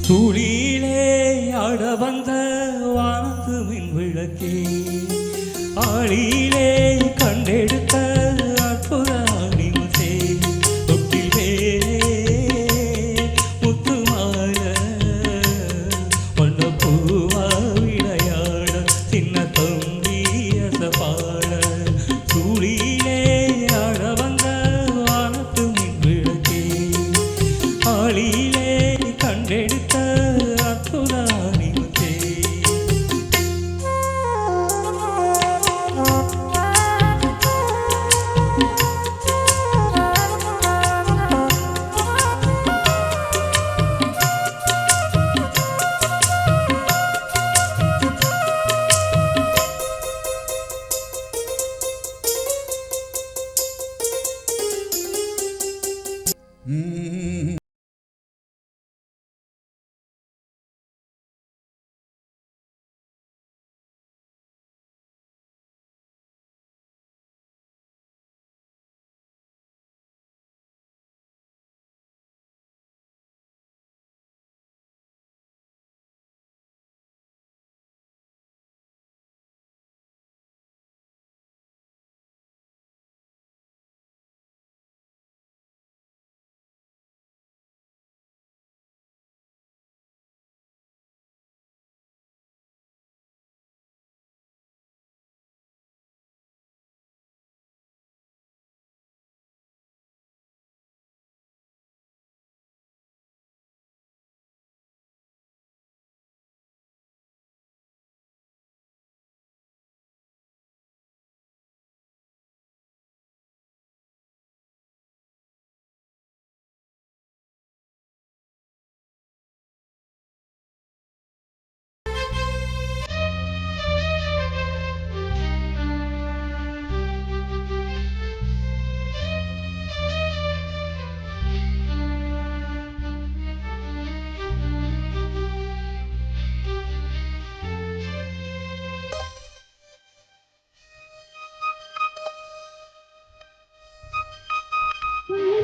துளியிலே ஆட வந்த வானத்து மின் விளக்கே ஆளியிலே கண்டெடுத்த அற்புத அணிமுத்தே தொட்டிலே முத்துமால வண்ண பூவா விளையாட சின்ன தம்பி அசபாட துளியிலே ஆட வந்த வானத்து மின் விளக்கே ஆளியிலே கண்டெடுத்த அற்புத அணிமுத்தே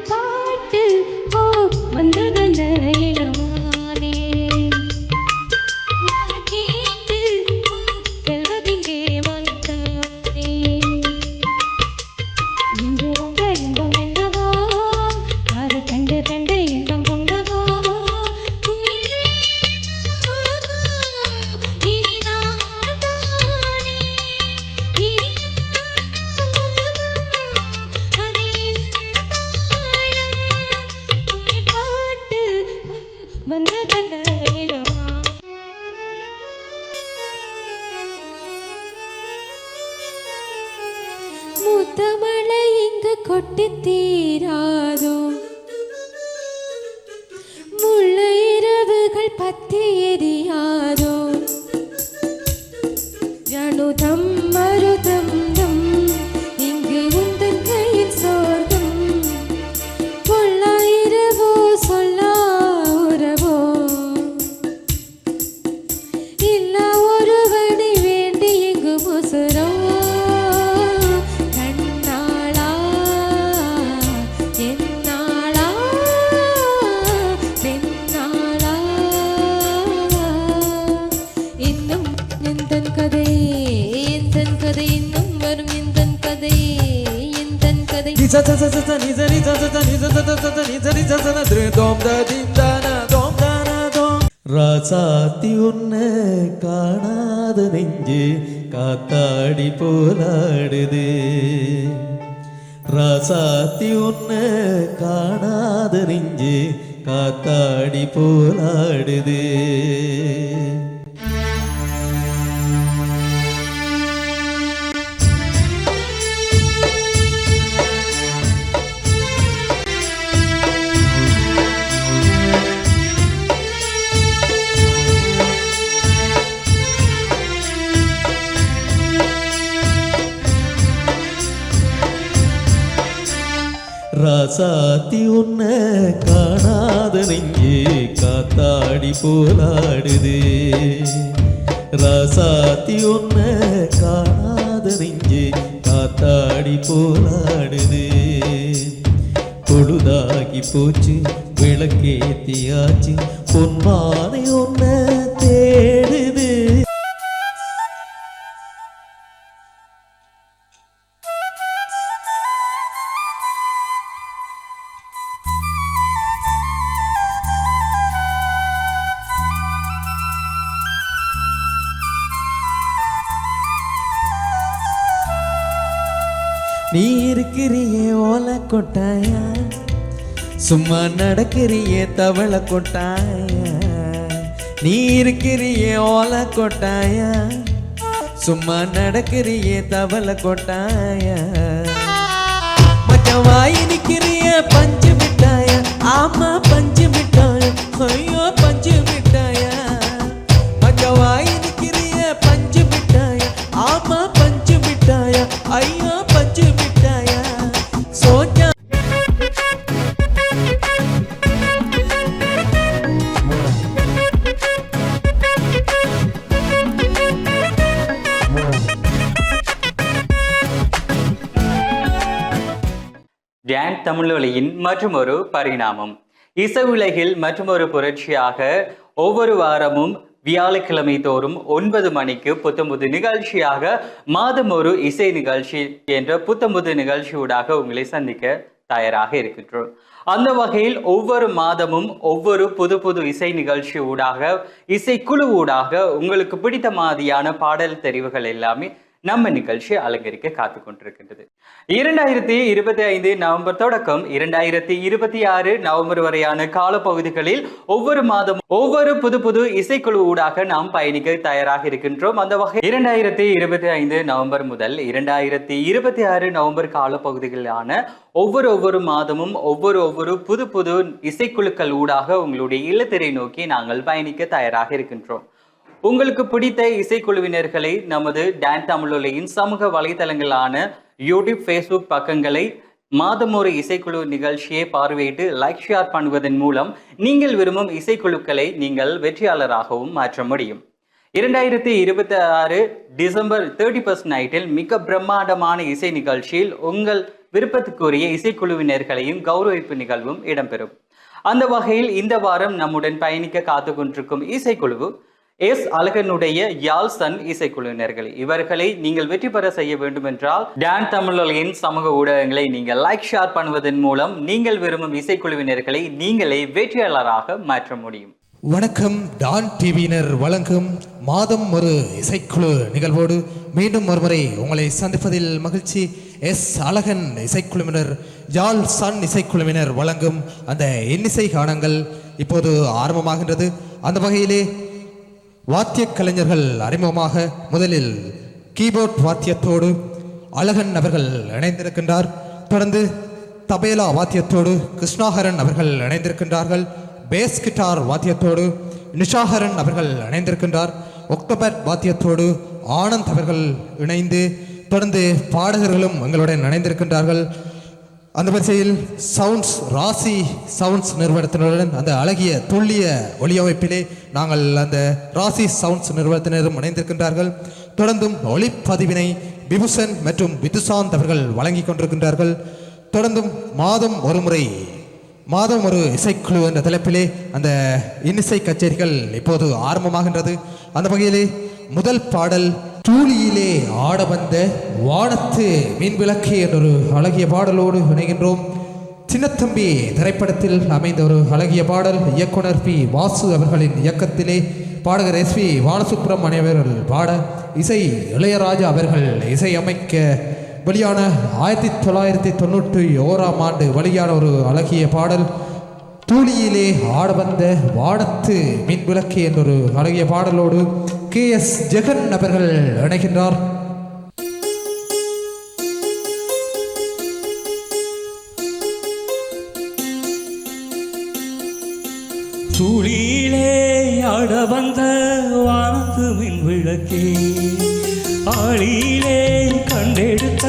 பாட்டு ஓ வந்ததந்த இளமானே கேட்டு செல்வதிங்கே வாழ்த்தானே இன்று வந்த இன்பம் என்னவோ அது கண்டு கண்டு இன்பம் கொண்டதோ முத்தமழை இங்கு கொட்டி தீராதோ முள்ள இரவுகள் பத்தி எரியாதோ ஜனுதம் மருதம் தம் இங்கு உந்தன் கையில் சோர்கம் பொல்லா இரவோ சொல்லா உறவோ இல்லா ஒருவனை வேண்டி இங்கு முசுரோ கண்ணாளா என்னாளா பெண்ணாளா இன்னும் எந்தன் கதை இன்னும் வரும் எந்தன் கதை ராசாத்தி உன்னை காணாத நெஞ்சு காத்தாடி போலாடுது ராசாத்தி உன்னை காணாத நெஞ்சு காத்தாடி போலாடுது ராசாத்தி உன்னை காணாத நெஞ்சு காத்தாடி போலாடுது ராசாத்தி உன்னை காணாத நெஞ்சு காத்தாடி போலாடுது பொழுதாகி போச்சு விளக்கேத்தியாச்சு பொன்மானை ஒன்ன தேடுது. நீ இருக்கிறியே ஓலை கொட்டாயா, சும்மா நடக்கிறியே தவளை கொட்டாயா. நீ இருக்கிறியே ஓலை கொட்டாயா, சும்மா நடக்கிறியே தவளை கொட்டாயா. மச்சான் வாய் நிக்கிறிய பஞ்சு மிட்டாயா, ஆமா பஞ்சு மிட்டாயா, ஐயோ பஞ்சு மிட்டாயா. மச்சான் வாய் நிக்கிறிய பஞ்சு மிட்டாயா, ஆமா பஞ்சு மிட்டாயா, ஐயோ பஞ்சு மிட்டாயா. சோஞ்சா டான் தமிழொலியின் மற்றொரு பரிணாமம். இசை உலகில் மற்றொரு புரட்சியாக ஒவ்வொரு வாரமும் வியாழக்கிழமை தோறும் 9 மணிக்கு புத்தம்புது நிகழ்ச்சியாக மாதம் ஒரு இசை நிகழ்ச்சி என்ற புத்தம்புது நிகழ்ச்சியூடாக உங்களை சந்திக்க தயாராக இருக்கின்றோம். அந்த வகையில் ஒவ்வொரு மாதமும் ஒவ்வொரு புது புது இசை நிகழ்ச்சி ஊடாக இசைக்குழு ஊடாக உங்களுக்கு பிடித்த மாதிரியான பாடல் தெரிவுகள் எல்லாமே நம்ம நிகழ்ச்சி அலங்கரிக்க காத்து கொண்டிருக்கின்றது. 2025 நவம்பர் தொடக்கம் 2026 நவம்பர் வரையான காலப்பகுதிகளில் ஒவ்வொரு மாதமும் ஒவ்வொரு புது புது இசைக்குழு ஊடாக நாம் பயணிக்க தயாராக இருக்கின்றோம். அந்த வகை 2025 நவம்பர் முதல் 2026 நவம்பர் காலப்பகுதிகளான ஒவ்வொரு மாதமும் ஒவ்வொரு புது புது இசைக்குழுக்கள் ஊடாக உங்களுடைய இல்லத்திரை நோக்கி நாங்கள் பயணிக்க தயாராக இருக்கின்றோம். உங்களுக்கு பிடித்த இசைக்குழுவினர்களை நமது டான் தமிழொலியின் சமூக வலைதளங்களான யூடியூப், ஃபேஸ்புக் பக்கங்களை மாதம் ஒரு இசைக்குழு நிகழ்ச்சியை பார்வையிட்டு லைக் ஷேர் பண்ணுவதன் மூலம் நீங்கள் விரும்பும் இசைக்குழுக்களை நீங்கள் வெற்றியாளராகவும் மாற்ற முடியும். 2026 டிசம்பர் 31 நைட்டில் மிக பிரம்மாண்டமான இசை நிகழ்ச்சியில் உங்கள் விருப்பத்துக்குரிய இசைக்குழுவினர்களையும் கௌரவிப்பு நிகழ்வும் இடம்பெறும். அந்த வகையில் இந்த வாரம் நம்முடன் பயணிக்க காத்து கொண்டிருக்கும் இசைக்குழு எஸ் அழகனுடைய யாழ் சன் இசைக்குழுவினர்கள். இவர்களை நீங்கள் வெற்றி பெற செய்ய வேண்டும் என்றால் டான் தமிழொலியின் சமூக ஊடகங்களை நீங்கள் லைக் ஷேர் பண்ணுவதன் மூலம் நீங்கள் விரும்பும் இசைக்குழுவினர்களை நீங்களே வெற்றியாளராக மாற்ற முடியும். வணக்கம். டான் டிவியினர் வழங்கும் மாதம் ஒரு இசைக்குழு நிகழ்வோடு மீண்டும் ஒருமுறை உங்களை சந்திப்பதில் மகிழ்ச்சி. எஸ் அழகன் இசைக்குழுவினர் யாழ் சன் இசைக்குழுவினர் வழங்கும் அந்த இன்னிசை கானங்கள் இப்போது ஆரம்பமாகின்றது. அந்த வகையிலே வாத்திய கலைஞர்கள் அறிமுகமாக முதலில் கீபோர்ட் வாத்தியத்தோடு அழகன் அவர்கள் இணைந்திருக்கின்றார். தொடர்ந்து தபேலா வாத்தியத்தோடு கிருஷ்ணாகரன் அவர்கள் இணைந்திருக்கின்றார்கள். பேஸ் கிட்டார் வாத்தியத்தோடு நிஷாகரன் அவர்கள் இணைந்திருக்கின்றார். ஒக்டோபர் வாத்தியத்தோடு ஆனந்த் அவர்கள் இணைந்து தொடர்ந்து பாடகர்களும் எங்களுடன் இணைந்திருக்கின்றார்கள். அந்த வரிசையில் சவுண்ட்ஸ் ராசி சவுண்ட்ஸ் நிறுவனத்தினருடன் அந்த அழகிய துல்லிய ஒளியமைப்பிலே நாங்கள் அந்த ராசி சவுண்ட்ஸ் நிறுவனத்தினரும் இணைந்திருக்கின்றார்கள். தொடர்ந்தும் ஒளிப்பதிவினை விபுசன் மற்றும் விதுசாந்த் அவர்கள் வழங்கி கொண்டிருக்கின்றார்கள். தொடர்ந்தும் மாதம் ஒரு இசைக்குழு என்ற தலைப்பிலே அந்த இன்னிசை கச்சேரிகள் இப்போது ஆரம்பமாகின்றது. அந்த வகையிலே முதல் பாடல் தூளியிலே ஆட வந்த வானத்து மின்விளக்கு என்றொரு அழகிய பாடலோடு இணைகின்றோம். சின்னத்தம்பி திரைப்படத்தில் அமைந்த ஒரு அழகிய பாடல். இயக்குனர் பி வாசு அவர்களின் இயக்கத்திலே பாடகர் எஸ்பி பாலசுப்ரமணியம் அவர்கள் பாட இசை இளையராஜா அவர்கள் இசையமைக்க வெளியான 1991 ஆண்டு வெளியான ஒரு அழகிய பாடல் தூளியிலே ஆட வந்த வானத்து மின்விளக்கு என்றொரு அழகிய பாடலோடு KS ஜெகன் அவர்கள் இணைகின்றார். தூளியிலே ஆட வந்த வானத்து மின்விளக்கே, ஆளியிலே கண்டெடுத்த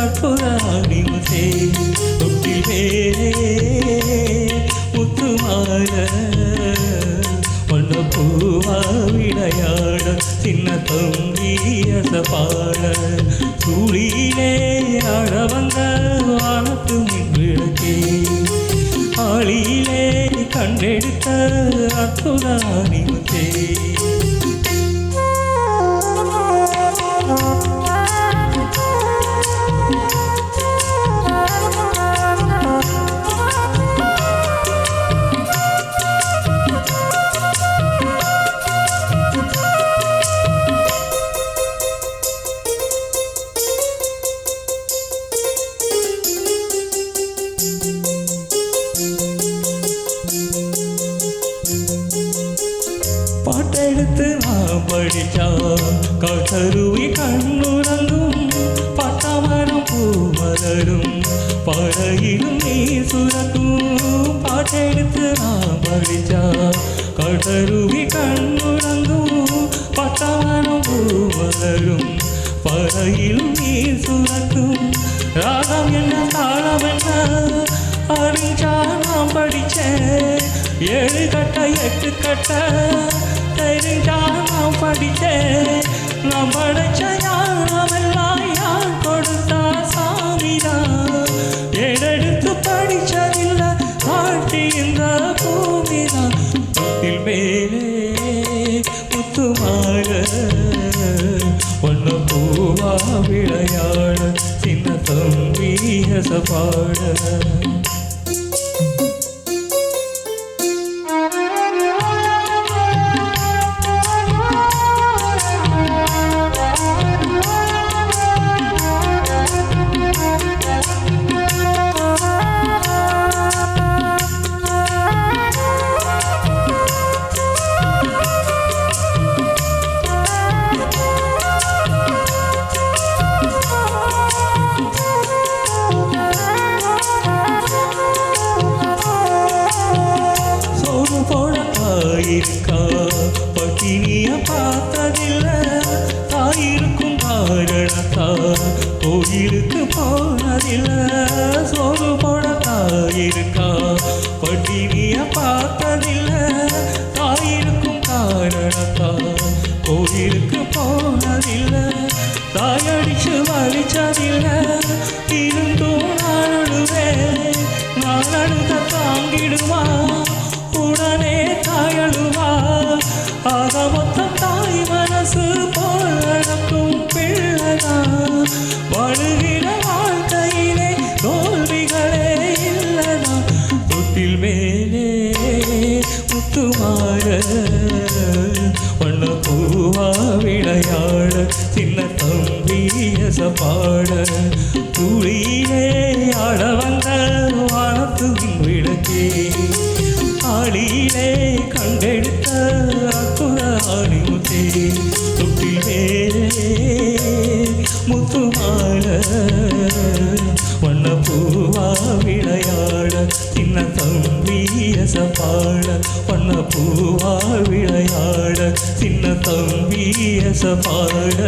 அற்புத அடிமுசே, தொட்டில் மேலே முத்துமால ஒன்ன பூவா விளையாட சின்ன தம்பி அசப்பாட, தூளியிலே ஆட வந்த வானத்து மின்விளக்கே, ஆளியிலே அணிமுத்தே பாட்டெடுத்து நான் படிச்சா கருவி கண்ணுறங்கும் பட்டமரம் பூமலரும் பழையிலும் நீ சுரக்கும் பாட்டெடுத்து நான் படிச்சா கருவி கண்ணுறங்கும் பட்டமரம் பூமலரும் பழையிலும் நீ சுரக்கும் ராகம் என்ன தாளம் என்ன அறிஞ்சா நான் படிச்சேன் 7 கட்ட 8 கட்ட தெரிஞ்சா நான் படிச்சேன் நான் படிச்ச ஞானமெல்லாம் யார் கொடுத்தா சாமிதான் ஏடெடுத்து படிச்சதில்லை காட்டி இந்த பூமிதான் முத்தில் மேலே முத்துமாற ஒன்ன பூவா விளையாட சின்ன தம்பி பாட இருக்கா பட்டினிய பார்த்ததில்ல தாயிருக்கும் காரணத்தா கோயிலுக்கு போனதில்ல சோறு போட தாயிருக்கா பட்டினிய பார்த்ததில்ல தாயிருக்கும் காரணத்தா கோயிலுக்கு போனதில்ல தாயடிச்சு வலிச்சதில்ல இருந்தும் நான் அழுவேன் நான் அழுத தாங்கிடுவா உடனே தாயழுவா ஆக மொத்தம் தாய் மனசு போல் நடக்கும் பிள்ளைதா வாழுகிற வாழ்க்கையிலே தோல்விகளே இல்லதா தொட்டில் மேலே முத்துமாற வண்ண பூவா விளையாட சின்ன தம்பி பாட துளியிலே ஆட வந்த வானத்து விளக்கே ஆளியிலே கண்டெடுத்த அற்புத அணிமுத்தே தொட்டில் மேலே முத்துமால வண்ண பூவா விளையாட சின்ன தம்பி பாட வண்ண பூவா விளையாட சின்ன தம்பி பாட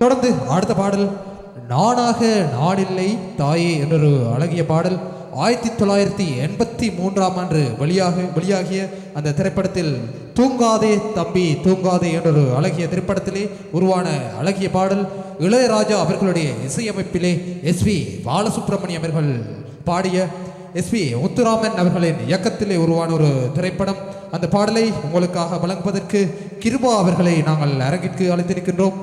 தொடர்ந்து அடுத்த பாடல் நானாக நானில்லை தாயே என்றொரு அழகிய பாடல் 1983ஆம் ஆண்டு வெளியாகிய அந்த திரைப்படத்தில் தூங்காதே தம்பி தூங்காதே என்றொரு அழகிய திரைப்படத்திலே உருவான அழகிய பாடல் இளையராஜா அவர்களுடைய இசையமைப்பிலே எஸ்பி பாலசுப்ரமணியம் அவர்கள் பாடிய எஸ்பி முத்துராமன் அவர்களின் இயக்கத்திலே உருவான ஒரு திரைப்படம். அந்த பாடலை உங்களுக்காக வழங்குவதற்கு கிருபா அவர்களை நாங்கள் அரங்கிற்கு அழைத்திருக்கின்றோம்.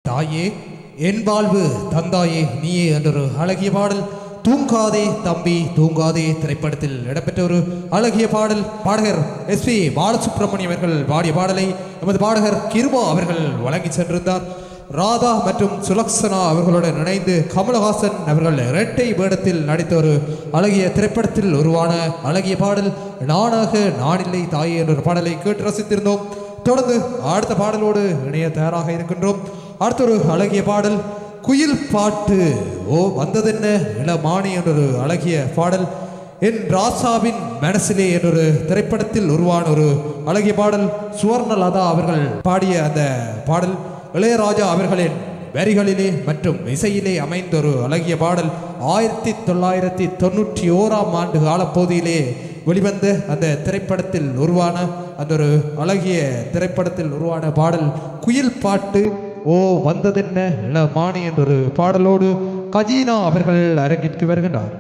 தாயே என் வாழ்வு தந்தாயே நீயே என்றொரு அழகிய பாடல். தூங்காதே தம்பி தூங்காதே திரைப்படத்தில் இடம்பெற்ற ஒரு அழகிய பாடல். பாடகர் SP பாலசுப்ரமணியம் அவர்கள் பாடிய பாடலை எமது பாடகர் கிருபா அவர்கள் வழங்கி சென்றிருந்தார். ராதா மற்றும் சுலக்ஷனா அவர்களுடன் இணைந்து கமலஹாசன் அவர்கள் இரட்டை வேடத்தில் நடித்த ஒரு அழகிய திரைப்படத்தில் உருவான அழகிய பாடல் நானாக நானில்லை தாயே என்ற ஒரு பாடலை கேட்டு ரசித்திருந்தோம். தொடர்ந்து அடுத்த பாடலோடு இணைய தயாராக இருக்கின்றோம். அடுத்த ஒரு அழகிய பாடல் குயில் பாட்டு ஓ வந்ததென்ன இளமானி என்றொரு அழகிய பாடல். என் ராசாவின் மனசிலே என்றொரு திரைப்படத்தில் உருவான ஒரு அழகிய பாடல். சுவர்ணலதா அவர்கள் பாடிய அந்த பாடல் இளையராஜா அவர்களின் வரிகளிலே மற்றும் இசையிலே அமைந்த ஒரு அழகிய பாடல். 1991 ஆண்டு காலப்பகுதியிலே வெளிவந்த அந்த திரைப்படத்தில் உருவான அந்த ஒரு அழகிய திரைப்படத்தில் உருவான பாடல் குயில் பாட்டு ஓ வந்ததென்ன இளமானி என்றொரு பாடலோடு கஜீனா அவர்கள் அரங்கிற்கு வருகின்றார்.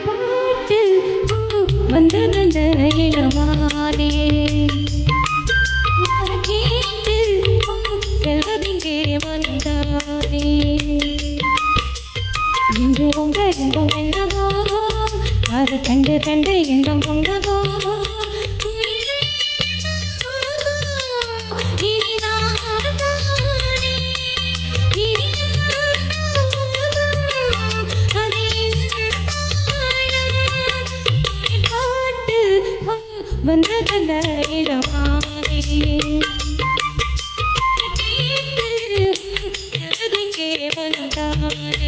பாட்டு வந்ததென்ன இளமானே கேட்டு எழுதிங்கே வந்தானே இன்று உங்க இன்பம் என்னவோ அது கண்டு கண்டு இன்பம் பொங்கவோ வந்ததென்ன இளமானே எழுதிங்கே வந்தானே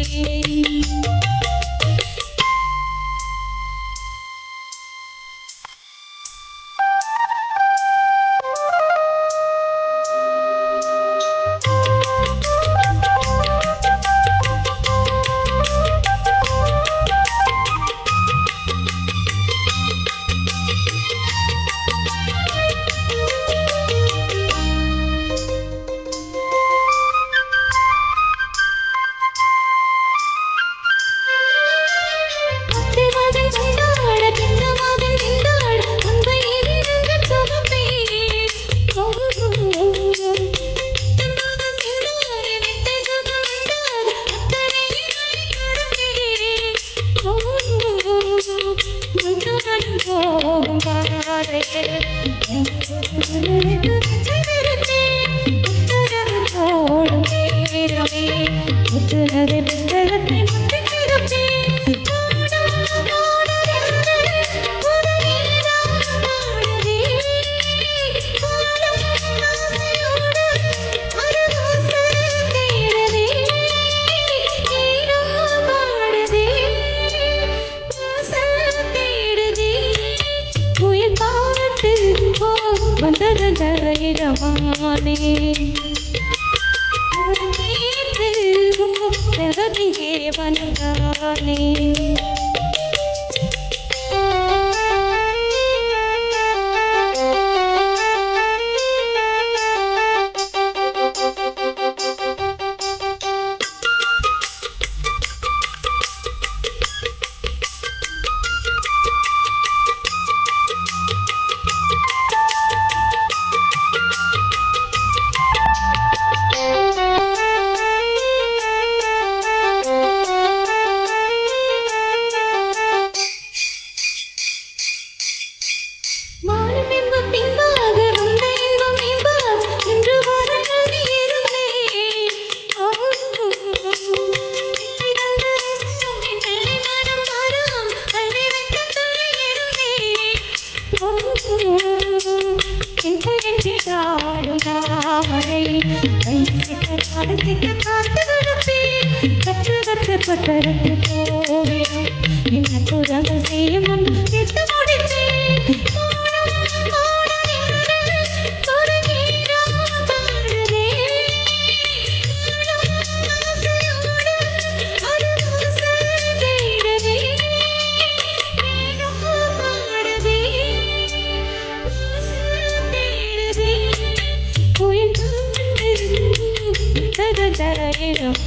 தரையிலும்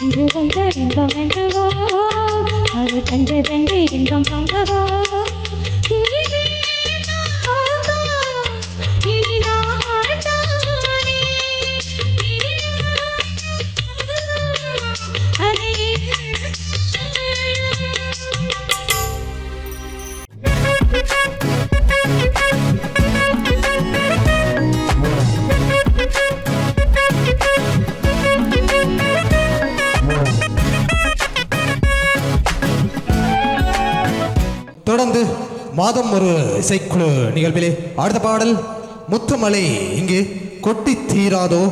இன்று வந்த இன்பம் என்றவா அது கண்டு கண்டு இன்பம் பங்கவா தொடர்ந்து மாதம் ஒரு இசைக்குழு நிகழ்விலே அடுத்த பாடல் முத்துமலை இங்கு கொட்டி தீராதோ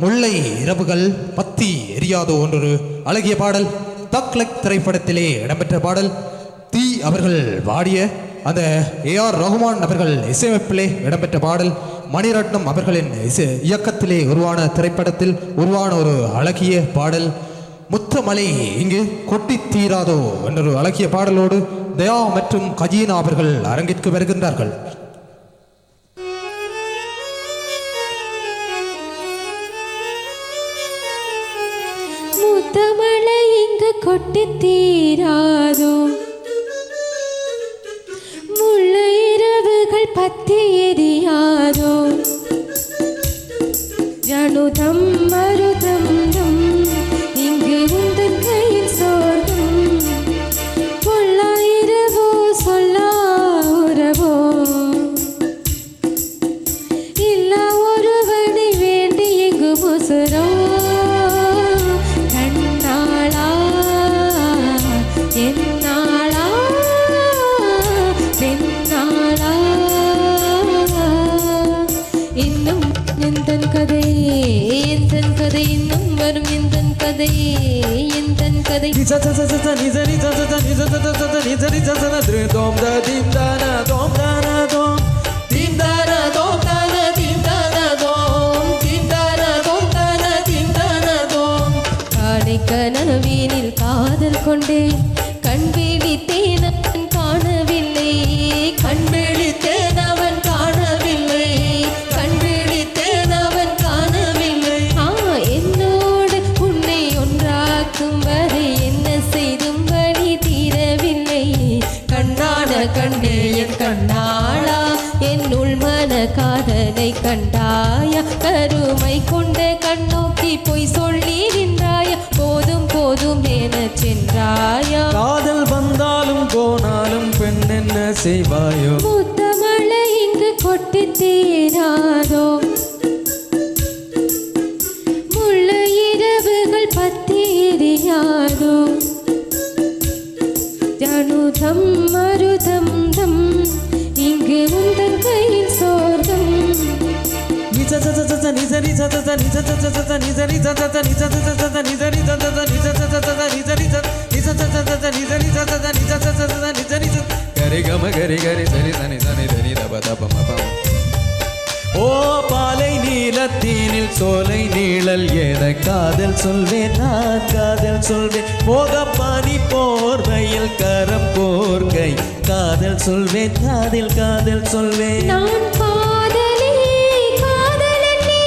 முல்லை இரவுகள் பத்தி எரியாதோ என்றொரு அழகிய பாடல் தக்லக் திரைப்படத்திலே இடம்பெற்ற பாடல் தீ அவர்கள் பாடிய அந்த ஏஆர் ரகுமான் அவர்கள் இசையமைப்பிலே இடம்பெற்ற பாடல் மணிரத்னம் அவர்களின் இயக்கத்திலே உருவான திரைப்படத்தில் உருவான ஒரு அழகிய பாடல் முத்துமலை இங்கு கொட்டி தீராதோ என்றொரு அழகிய பாடலோடு தயா மற்றும் கஜீனா அவர்கள் அரங்கிற்கு வருகின்றார்கள். முத்தமழை இங்கு கொட்டி தீராதோ முல்லை இரவுகள் பத்தி எரியாதோ ஜனுதம் மருதம் இங்கு உந்தன் கையில் சோர்கம் பொல்லாயிரவோ சொல்லா உறவோ இல்லா ஒருவனை வேண்டி எங்கு முசுரோ கண்ணாளா என்னாளா பெண்ணாளா இன்னும் எந்தன் கதை இன்னும் வரும் எந்தன் கதை எந்தன் கதை காலை கனவினில் காதல் கொண்டேன் கண் விழித்தேன் அவன் காணவில்லை கண் விழித்தேன் அவன் காணவில்லை கண் விழித்தேன் அவன் காணவில்லை என்னோடு உன்னை ஒன்றாக்கும் வரை என்ன செய்தும் வழி தீரவில்லை கண்ணான கண்ணே என் கண்ணாளா என் உள்மன காதலை கண்டாயா கருமை கொண்ட கண்ணோக்கி பொய் சொல்லிகின்றாயா போதும் போதும் என சென்றாயா காதல் வந்தாலும் போனாலும் பெண் என்ன செய்வாயோ முத்தமழை இங்கு கொட்டி தீராதோ முல்லை இரவுகள் பத்தி எரியாதோ ஜனுதம் மருதம் இங்கு உந்தன் கையில் சோர்கம் ஓ பாலை நீலத்தீனில் சோலை நீழல் என காதல் சொல்வேன் நான் காதல் சொல்வேன் மோகப்பானி போர்வையில் கரம் போர்கை காதல் சொல்வேன் காதல் காதல் சொல்வேன் நான் காதலே காதலனே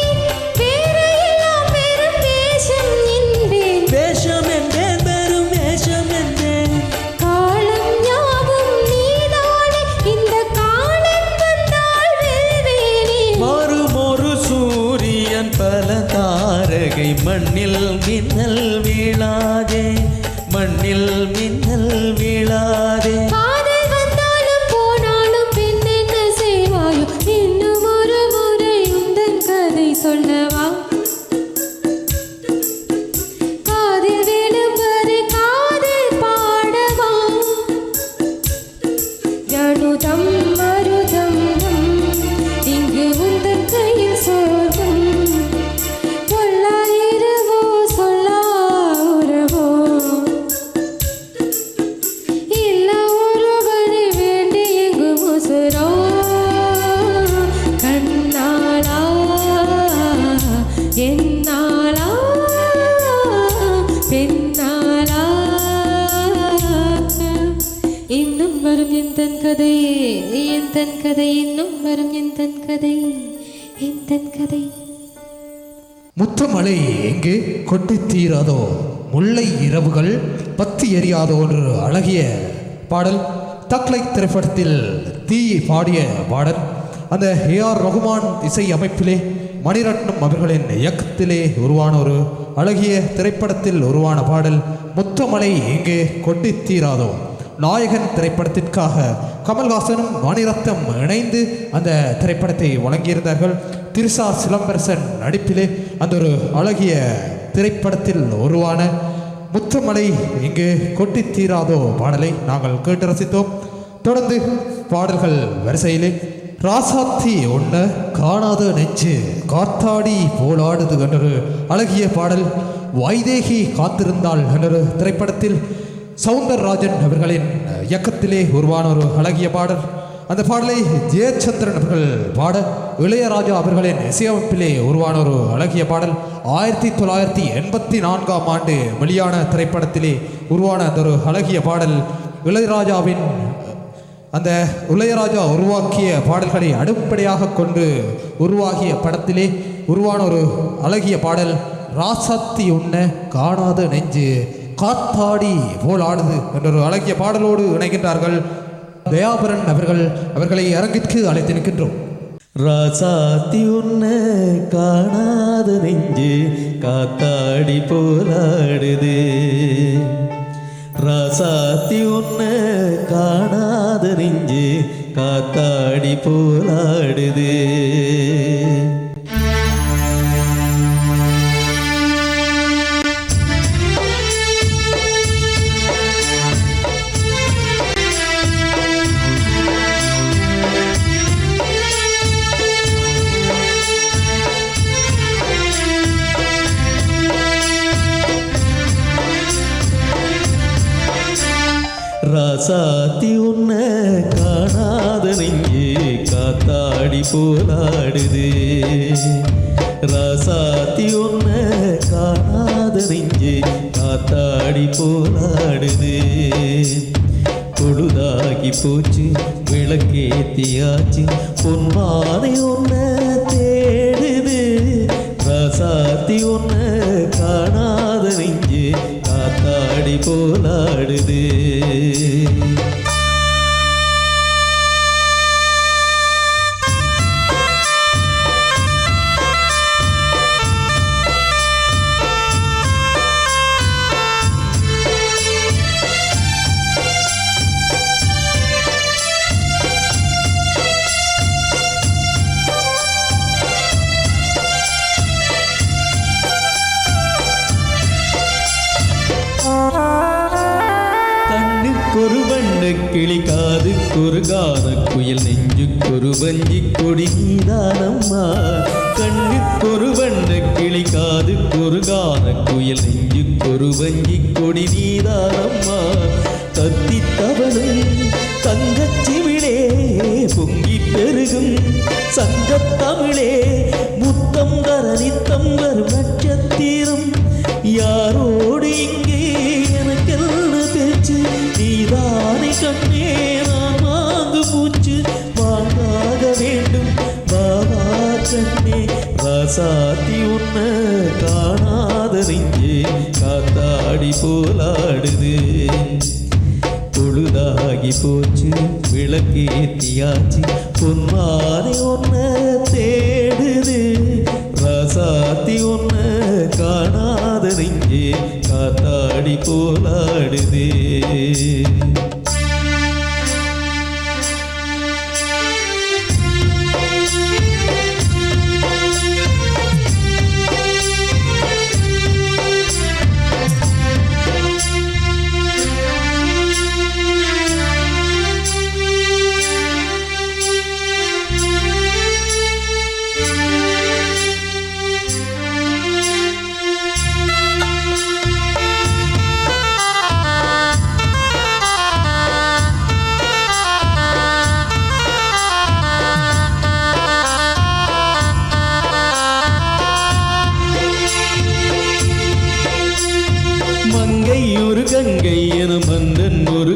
வேறு எல்லாம் வெறும் வேஷம் என்பேன் வேஷம் என்றேன் வெறும் வேஷம் என்றேன் காலம் யாவும் நீதானே இந்த காலம் வந்தால் வெல்வேனே ஒரு சூரியன் பல தாரகை மண்ணில் மின்னல் வீழாதே மண்ணில் மின்னல் வீழாதே காதல் வந்தாலும் போனாலும் பெண் என்ன செய்வாயோ இன்னும் ஒரு முறை உந்தன் கதை சொல்லவா காதில் விழும் வரை காதல் பாடவா ஜனுதம் மருதம் இங்கு உந்தன் கையில் சோர்கம் பொல்லாயிரவோ சொல்லா உறவோ இல்ல ஒரு வரும் எந்தன் கதை எந்தன் கதை இன்னும் வரும் எந்தன் கதை எந்தன் கதை. முத்தமழை எங்கே கொட்டி தீராதோ, முல்லை இரவுகள் பத்தி எரியாதோ என்று அழகிய பாடல். தக்லை திரைப்படத்தில் தீ பாடிய பாடல். அந்த ஏஆர் ரகுமான் இசை அமைப்பிலே மணிரத்னம் அவர்களின் இயக்கத்திலே உருவான ஒரு அழகிய திரைப்படத்தில் உருவான பாடல் முத்தமழை எங்கே கொட்டி தீராதோ. நாயகன் திரைப்படத்திற்காக கமல்ஹாசனும் மணிரத்னம் இணைந்து அந்த திரைப்படத்தை வழங்கியிருந்தார்கள். திரிசா சிலம்பரசன் நடிப்பிலே அந்த ஒரு அழகிய திரைப்படத்தில் உருவான முத்தமழை இங்கு கொட்டி தீராதோ பாடலை நாங்கள் கேட்டு ரசித்தோம். தொடர்ந்து பாடல்கள் வரிசையிலே ராசாத்தி ஒன்ன காணாத நெஞ்சு காத்தாடி போலாடுது என்றொரு அழகிய பாடல். வைதேகி காத்திருந்தாள் என்றொரு திரைப்படத்தில் சவுந்தரராஜன் அவர்களின் இயக்கத்திலே உருவான ஒரு அழகிய பாடல். அந்த பாடலை ஜெயச்சந்திரன் அவர்கள் பாட இளையராஜா அவர்களின் இசையமைப்பிலே உருவான ஒரு அழகிய பாடல். 1984ஆம் ஆண்டு வெளியான திரைப்படத்திலே உருவான அந்த ஒரு அழகிய பாடல். இளையராஜாவின் அந்த இளையராஜா உருவாக்கிய பாடல்களை அடிப்படையாக கொண்டு உருவாகிய படத்திலே உருவான ஒரு அழகிய பாடல். ராசாத்தி உன்ன காணாத நெஞ்சு காத்தாடி போல் ஆடுது என்ற ஒரு அழகிய பாடலோடு இணைகின்றார்கள் தயாபரன் அவர்களை அரங்கிற்கு அழைத்து நிற்கின்றோம். ராசாத்தி உன்ன காணாத நெஞ்சு காத்தாடி போலாடுது, ராசாத்தி உன்ன காணாத நெஞ்சு காத்தாடி போலாடுது. ராசாத்தி உன்ன காணாத நெஞ்சு காத்தாடி போலாடுது, ராசாத்தி உன்ன காணாத நெஞ்சு காத்தாடி போலாடுது. பொழுதாகி போச்சு விளக்கேத்தியாச்சு பொன்மானை உன்ன தேடுது, ராசாத்தி உன்ன காணாத நெஞ்சு காத்தாடி போலாடுது. கண்ணுக்கொரு வண்ண கிளி காதுக்கொரு கான குயில் நெஞ்சுக்கொரு வஞ்சி கொடி நீதானம்மா, கண்ணுக்கொரு வண்ண கிளி காதுக்கொரு கான குயில் நெஞ்சுக்கொரு வஞ்சி கொடி நீதானம்மா. தத்தி தவளும் தங்கச்சிவிளே பொங்கி பெருகும் சங்கத்தமிழே முத்தம் தர நித்தம் வரும் நட்சத்திரம் யாரோடு இங்கே எனக்கென்ன பேச்சு, நீதானே கண்ணே நான் வாங்கு பூச்சு வாங்காக வேண்டும் பாபா கண்ணே. ராசாத்தி உன்ன காணாத நெஞ்சே காத்தாடி போலாடுது, பொழுதாகி போச்சு விளக்கேத்தியாச்சு பொன்மானை உன்ன தேடுது, ராசாத்தி உன்ன காணாத நெஞ்சே காத்தாடி போலாடுது.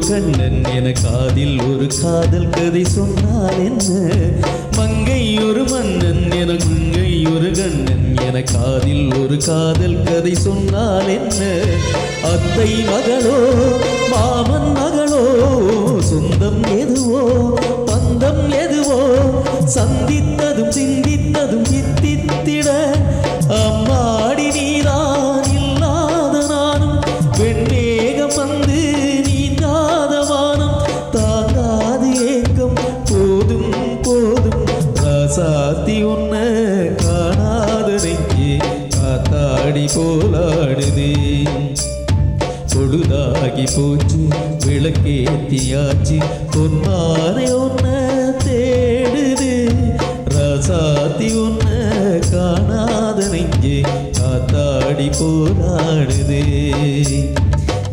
கண்ணன் என காதில் ஒரு காதல் கதை சொன்னால் என்ன மங்கை ஒரு மன்னன் என குங்கை ஒரு கண்ணன் என காதில் ஒரு காதல் கதை சொன்னால் என்ன அத்தை மகளோ மாமன் மகளோ சொந்தம் எதுவோ பந்தம் எதுவோ சந்தித்ததும் சிந்தித்ததும் சித்தித்திட அம்மாடி நீதான் இல்லாத நானும் வெண்மேகம் வந்து நீங்காத வானம் தாங்காது ஏக்கம் போதும் போதும் ராசாத்தி உன்னை காணாத நெஞ்சே காத்தாடி போலாடுதே பொழுதாகி போச்சு விளக்கேத்தியாச்சு பொன்மானே உன்னை தேடுது ராசாத்தி உன்னை காணாத நெஞ்சே காத்தாடி போராடுதே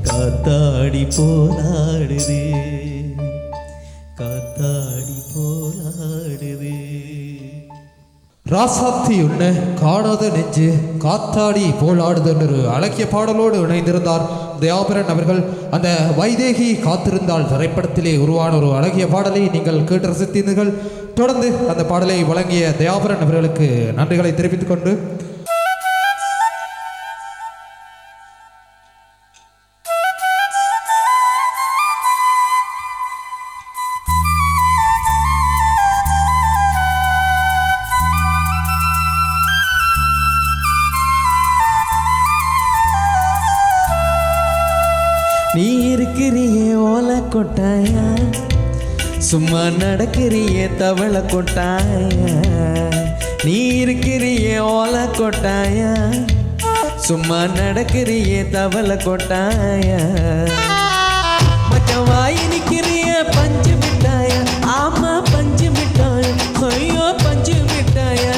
காத்தாடி போராடுதே காத்தாடி போராடுதே ராசாத்தி உன்னை காணாத நெஞ்சு காத்தாடி போலாடுதல் ஒரு அழகிய பாடலோடு இணைந்திருந்தார் தயாபரன் அவர்கள். அந்த வைதேகி காத்திருந்தால் திரைப்படத்திலே உருவான ஒரு அழகிய பாடலை நீங்கள் கேட்டு ரசித்தீர்கள். தொடர்ந்து அந்த பாடலை வழங்கிய தயாபரன் அவர்களுக்கு நன்றிகளை தெரிவித்துக் கொண்டு நீ இருக்கிறியே ஓலை கொட்டாயா சும்மா நடக்கிறியே தவளை கொட்டாயா நீ இருக்கிறியே ஓலை கொட்டாயா சும்மா நடக்கிறியே தவளை கொட்டாயா மச்சான் வாய் நிக்கிறியே பஞ்சு மிட்டாயா ஆமா பஞ்சு மிட்டாயா ஐயோ பஞ்சு மிட்டாயா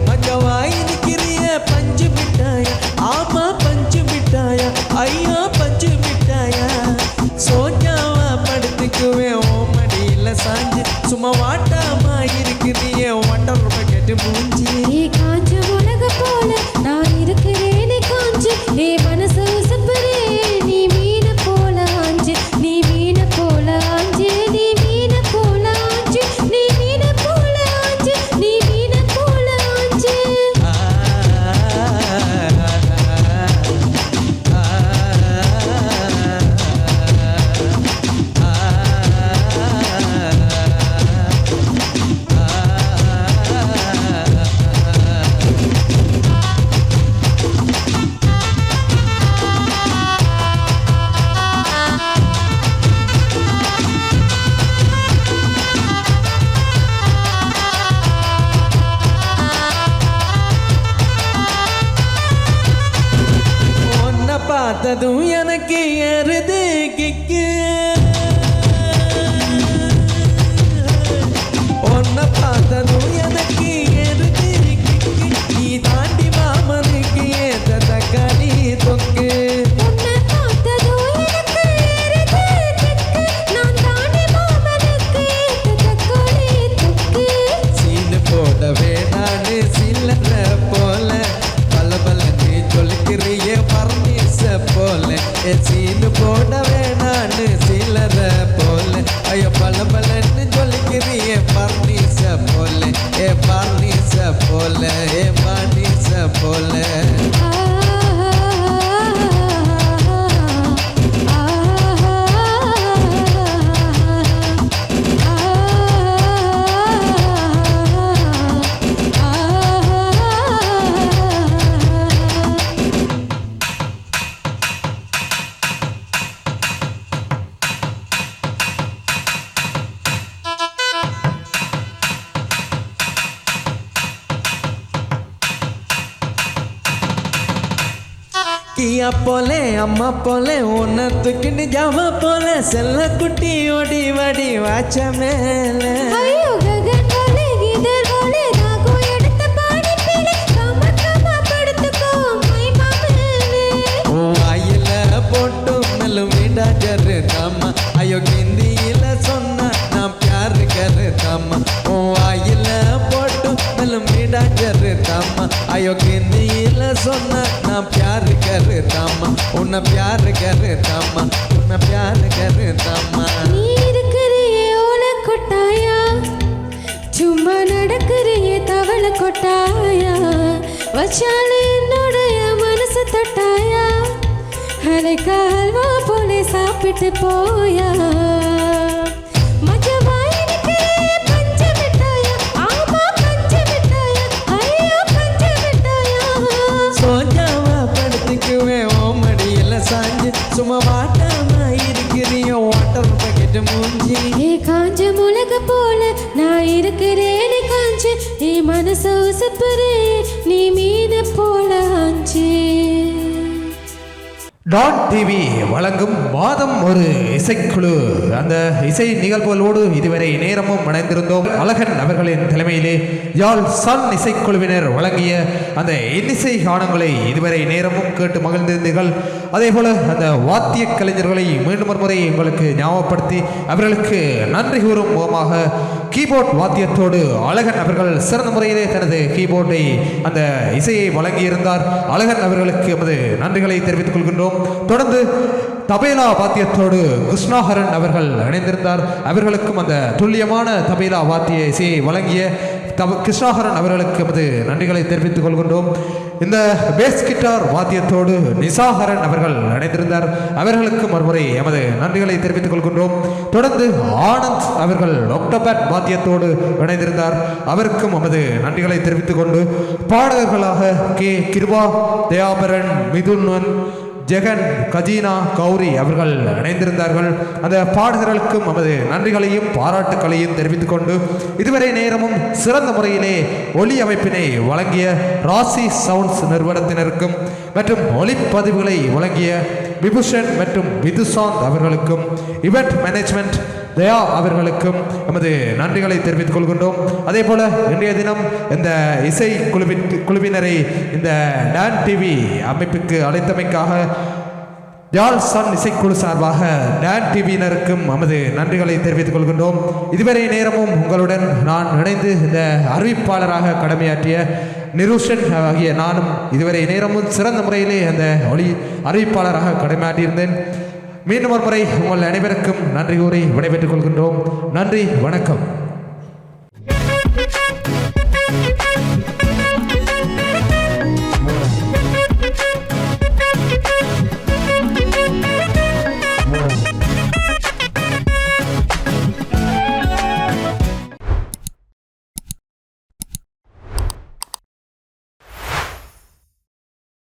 மச்சான் வாய் நிக்கிறியே பஞ்சு மிட்டாயா ஆமா பஞ்சு மிட்டாயா ஐயோ பஞ்சு மிட்டாயா சோஞ்சாவா படுத்துக்குவேன் ஓ மடியில சாஞ்சு சும்மா வாட்டாமா இருக்குதியே ஒன்றரை ரூபாய் கேட்டு மூஞ்சி நீ காஞ்ச உலக போல நான் இருக்கிறேனே காஞ்சு நீ மனசு உசப்புறே நீ மீன போல ஆஞ்சு நீ மீன போல ஆஞ்சு நீ மீன போல ஆஞ்சு நீ மீன போல ஆஞ்சு நீ மீன போல ஆஞ்சு பார்த்ததும் எனக்கு ஏறுது கிக்கு ஒன்ன பார்த்ததும் எனக்கு ஏறுது கிக்கு நீ தாண்டி மாமனுக்கு ஏத்த தக்காளி தொக்கு உன்னை பார்த்ததோ எனக்கு ஏறுது திக்கு நான் தாண்டி மாமனுக்கு ஏத்த தக்காளி தொக்கு சீனு போடவே நானு சில்லற போல பலபலன்னு சொல்லிக்கிறிய பர்னிச போல சீனு போடவே நானு சில்லற போல ஐயோ பலபலன்னு சொல்லிக்கிறிய பர்னிச போல பர்னிச போல பர்னிச போல கியா போலே அம்மா போலே உன்னை தூக்கிட்டு ஜாம போல செல்ல குட்டி ஓடி வாடி வாச்ச மேலே ஐயோ ககன் போலே கிதர் போலே நாகோ எடுத்த பாடி பிள்ளை கம கம படுத்துக்கோ மை மாமனே வாயில போட்டு மெல்லும் விடா ஜரு தாமா ஐயோ ஹிந்தியில சொன்னா நான் பியாரு கரு தாமா வாயில போட்டு மெல்லும் விடா ஜரு தாமா ஐயோ ஹிந்தியில சொன்னா நான் பியாரு கரு தாமா உன்னை பியாரு கரு தாமா मैं प्यार करता माँ நீ இருக்கிறியே ஓலை கொட்டாயா சும்மா நடக்கிறியே தவளை கொட்டாயா வச்சாலே என்னுடைய மனசு தொட்டாயா அலைக்க அல்வா போல சாப்பிட்டு போயா மஜவாய் இருக்கிறியே பஞ்சு மிட்டாயா ஆமா பஞ்சு மிட்டாயா ஐயோ பஞ்சு மிட்டாயா सो जावा पड़तिக்குவே ஓ மடியில சாஞ்சு சும்மா வாட்டாம இருக்கிறிய வாட்டர் பக்கெட் மூஞ்சி ஏ காஞ்ச முளக போல நான் இருக்கிறேனே காஞ்சு நீ மனசு உசுப்புறே நீ மீன போல ஆஞ்சு டான் டிவி வழங்கும் மாதம் ஒரு இசைக்குழு அந்த இசை நிகழ்வுகளோடு இதுவரை நேரமும் இணைந்திருந்தோம். அழகன் அவர்களின் தலைமையிலே யாழ் சன் இசைக்குழுவினர் வழங்கிய அந்த இன்னிசை கானங்களை இதுவரை நேரமும் கேட்டு மகிழ்ந்திருந்தீர்கள். அதே போல அந்த வாத்திய கலைஞர்களை மீண்டும் ஒரு முறை உங்களுக்கு ஞாபகப்படுத்தி அவர்களுக்கு நன்றி கூறும் முகமாக கீபோர்ட் வாத்தியத்தோடு அழகன் அவர்கள் சிறந்த முறையிலே தனது கீபோர்டை அந்த இசையை வழங்கியிருந்தார். அழகன் அவர்களுக்கு எமது நன்றிகளை தெரிவித்துக் கொள்கின்றோம். தொடர்ந்து தபேலா வாத்தியத்தோடு கிருஷ்ணாஹரன் அவர்கள் இணைந்திருந்தார். அவர்களுக்கும் அந்த துல்லியமான தபேலா வாத்திய இசையை வழங்கிய கிருஷ்ணாஹரன் அவர்களுக்கு எமது நன்றிகளை தெரிவித்துக் கொள்கின்றோம். இந்த பேஸ் கிட்டார் வாத்தியத்தோடு நிசாஹரன் அவர்கள் இணைந்திருந்தார். அவர்களுக்கும் ஒருமுறை எமது நன்றிகளை தெரிவித்துக் கொள்கின்றோம். தொடர்ந்து ஆனந்த் அவர்கள் ஒக்டோபேட் வாத்தியத்தோடு இணைந்திருந்தார். அவருக்கும் எமது நன்றிகளை தெரிவித்துக் கொண்டு பாடகர்களாக கே கிருபா, தயாபரன், மிதுன்வன், ஜெகன், கஜீனா, கௌரி அவர்கள் இணைந்திருந்தார்கள். அந்த பாடகர்களுக்கும் நமது நன்றிகளையும் பாராட்டுக்களையும் தெரிவித்துக் கொண்டு இதுவரை நேரமும் சிறந்த முறையிலே ஒலி அமைப்பினை வழங்கிய ராசி சவுண்ட்ஸ் நிறுவனத்தினருக்கும் மற்றும் ஒளிப்பதிவுகளை வழங்கிய விபூஷன் மற்றும் விதுசாந்த் அவர்களுக்கும் இவெண்ட் மேனேஜ்மெண்ட் தயா அவர்களுக்கும் நமது நன்றிகளை தெரிவித்துக் கொள்கின்றோம். அதே போல இன்றைய தினம் இந்த இசை குழுவினரை இந்த டான் டிவி அமைப்புக்கு அழைத்தமைக்காக யாழ் சன் இசைக்குழு சார்பாக டான் டிவியினருக்கும் நமது நன்றிகளை தெரிவித்துக் கொள்கின்றோம். இதுவரை நேரமும் உங்களுடன் நான் இணைந்து இந்த அறிவிப்பாளராக கடமையாற்றிய நிருஷன் ஆகிய நானும் இதுவரை நேரமும் சிறந்த முறையிலே அந்த ஒளி அறிவிப்பாளராக கடமையாற்றியிருந்தேன். மீண்டும் ஒரு முறை உங்கள் அனைவருக்கும் நன்றி கூறி விடைபெற்றுக் கொள்கின்றோம். நன்றி, வணக்கம்.